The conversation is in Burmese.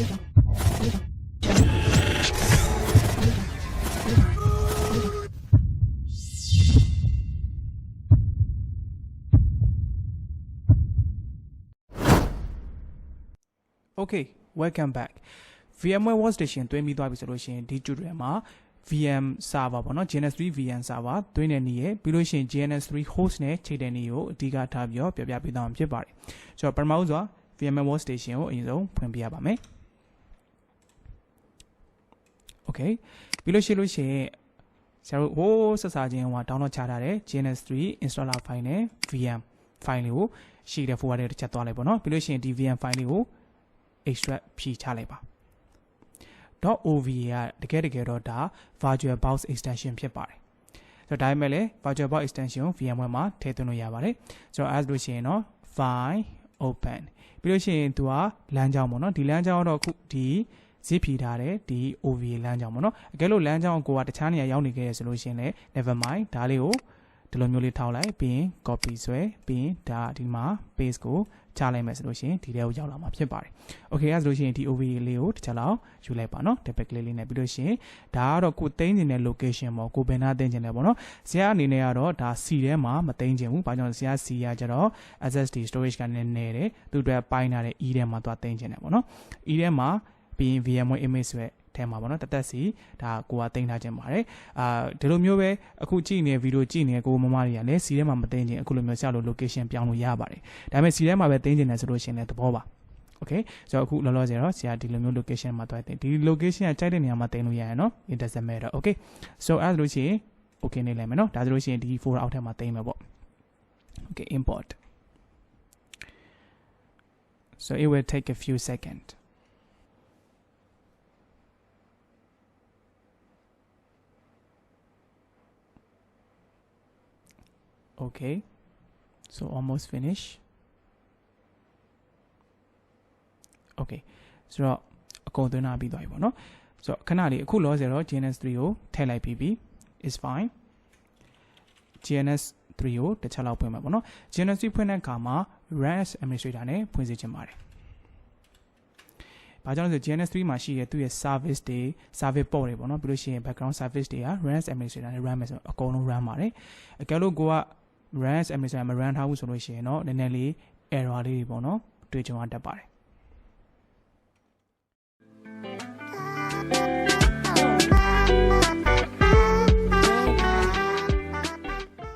Okay, welcome back. VMware Workstation တွင်းပြီးသွားပြီဆိုလို့ရှိရင်ဒီ tutorial မှာ VM server ပေါ့နော် GNS3 VM server တွင်းတဲ့နည်းရဲ့ပြီးလို့ရှိရင် GNS3 host နဲ့ချိန်တဲ့နည်းကိုအဓိကထားပြီးတော့ပြပေးသွားမှာဖြစ်ပါတယ်။ဆိုတော့ပထမဦးစွာ VMware Workstation ကိုအရင်ဆုံးဖွင့်ပြရပါမယ်။ Okay ပြီးလို့ရှိရင်ဆရာတို့ဟိုးဆက်စားခြင်းဟို download ချထားတဲ့ GNS3 installer file နဲ့ VM file လေးကိုရှိတဲ့ folder တွေတစ်ချက်သွားလိုက်ပေါ့နော်ပြီးလို့ရှိရင်ဒီ VM file လေးကို extract ဖြည့်ချလိုက်ပါ.ova ကတကယ်တော့ဒါ virtual box extension ဖြစ်ပါတယ်ဆိုတော့ဒါပေမဲ့လည်း virtual box extension ကို VMware မှာထည့်သွင်းလို့ရပါတယ်ဆိုတော့အဲဆိုလို့ရှိရင်တော့ file open ပြီးလို့ရှိရင်သူကလမ်းကြောင်းပေါ့နော်ဒီလမ်းကြောင်းတော့အခုဒီ zip ဖြည့်ထားတဲ့ဒီ ova လမ်းကြောင်းပေါ့နော်အကယ်လို့လမ်းကြောင်းကိုကတခြားနေရာရောက်နေခဲ့ရဆိုလို့ရှိရင်လည်း never mind ဒါလေးကိုဒီလိုမျိုးလေးထောက်လိုက်ပြီးရင် copy ဆွဲပြီးရင်ဒါဒီမှာ paste ကိုချလိုက်မယ်ဆိုလို့ရှိရင်ဒီထဲကိုရောက်လာမှာဖြစ်ပါတယ်။ Okay အဲဆိုလို့ရှိရင်ဒီ OVA လေးကိုတစ်ချက်လောက်ယူလိုက်ပါနော်။ double click လေးနဲ့ပြီးလို့ရှိရင်ဒါကတော့ကိုသိမ်းနေတဲ့ location ပေါ့ကိုဘယ်နာသိမ်းချင်လဲပေါ့နော်။ဆရာအနေနဲ့ကတော့ဒါ C ထဲမှာမသိမ်းချင်ဘူး။ဘာကြောင့်လဲဆရာ C ကကျတော့ SSD storage ကနည်းနေတယ်။သူ့အတွက်ပိုင်းထားတဲ့ E ထဲမှာသွားသိမ်းချင်တယ်ပေါ့နော်။ E ထဲမှာပြီးရင် VMware image ဆွဲထဲမှာပေါ့နော်တသက်စီဒါကိုကသိမ်းထားခြင်းပါတယ်ဒီလိုမျိုးပဲအခုကြည့်နေဗီဒီယိုကြည့်နေကိုမမတွေကလည်းစီထဲမှာမသိမ်းခြင်းအခုလိုမျိုးဆရာလို location ပြောင်းလို့ရပါတယ်ဒါပေမဲ့စီထဲမှာပဲသိမ်းခြင်းတယ်ဆိုလို့ရှိရင်လည်းသဘောပါ okay ဆိုတော့အခုလောလောဆယ်တော့ဆရာဒီလိုမျိုး location မှာတွားသိမ်းဒီ location ကကြိုက်တဲ့နေရာမှာသိမ်းလို့ရရနော် it doesn't matter okay so အဲဆိုလို့ရှိရင် okay နေလိုက်မယ်နော်ဒါဆိုလို့ရှိရင်ဒီ folder အောက်ထဲမှာသိမ်းမယ်ပေါ့ okay import so it will take a few seconds Okay, so almost finished. Okay, so အကုန်သွင်းထားပြီးသွားပြီပေါ့နော်။ဆိုတော့ခဏလေးအခုလောဆယ်တော့ GNS3 ကိုထည့်လိုက်ပြီးပြီ is fine. GNS3 ကိုတစ်ချက်လောက်ဖွင့်မှာပေါ့နော်။ GNS3 ဖွင့်တဲ့အခါမှာ run as administrator နဲ့ဖွင့်စေချင်ပါတယ်။ဘာကြောင့်လဲဆို GNS3 မှာရှိတဲ့သူ့ရဲ့ service တွေ service port တွေပေါ့နော်။ပြီးလို့ရှိရင် background service တွေက run as administrator နဲ့ run မယ်ဆိုအကုန်လုံး run ပါတယ်။အကယ်လို့ကိုကrun as administrator မ run ထားဘူးဆိုလို့ရှိရင်တော့နည်းနည်းလေး error လေးတွေပေါ့နော်တွေ့ကြုံရတတ်ပါတယ်